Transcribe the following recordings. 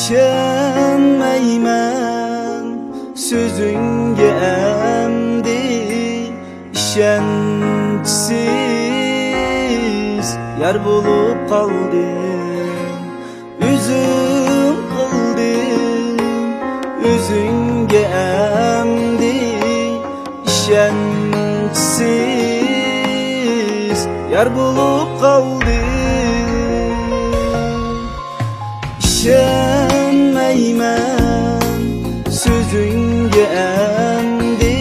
İşenmeymen sözünge emdi, işençsiz yar bulup kaldım. Üzüm kıldım, üzünge emdi, işençsiz yar bulup kaldım. İşenmeymen sözünge emdi,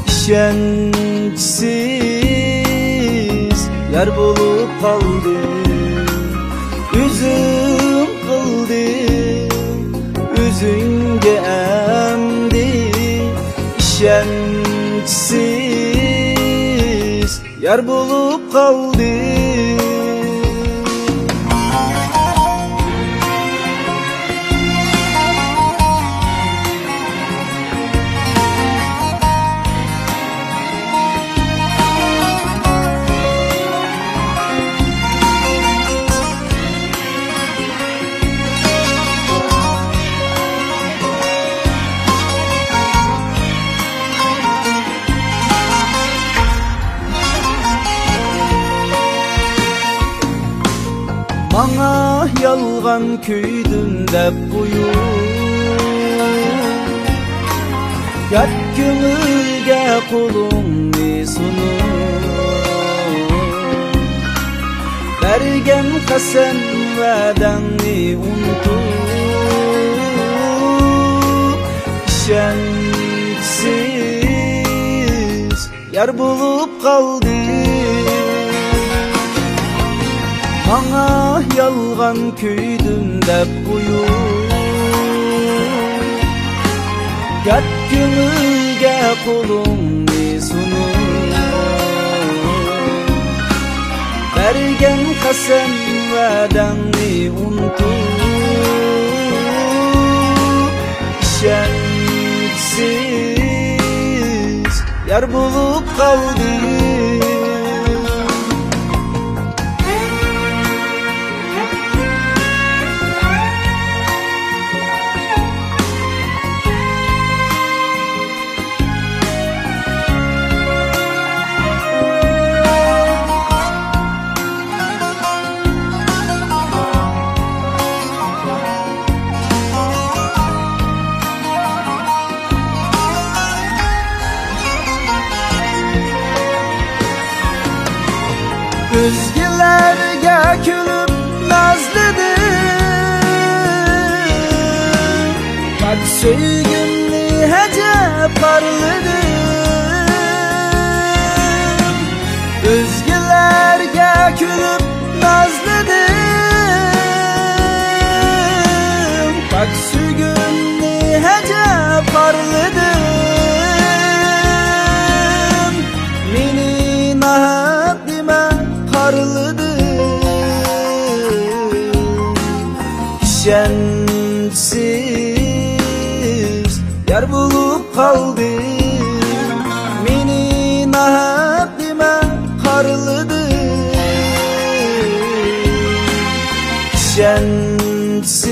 işençsiz yar bulup kaldım. Üzüm kıldım, üzünge emdi, işençsiz yar bulup kaldım. Bana yalgan küydüm dep buyur, yak kömürge kulumni sunup, bergen kasem va'dangni unutup, işençsiz yar bulup kaldım. Bana yalgan küydüm dep buyur, yak kömürge kulumni sunup, bergen kasem va'dangni unutup, işençsiz yar bulup kaldım. Özgelerge külüp nazlıdım, bak söygünlü hece parladım. Özgelerge külüp nazlıdım, bak söygünlü hece parladım. Meni nahat dime işençsiz yar bulup kaldım. Meni nahat dime harladım, işençsiz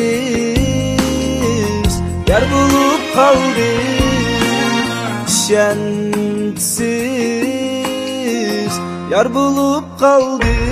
yar bulup kaldım. İşençsiz yar bulup kaldım.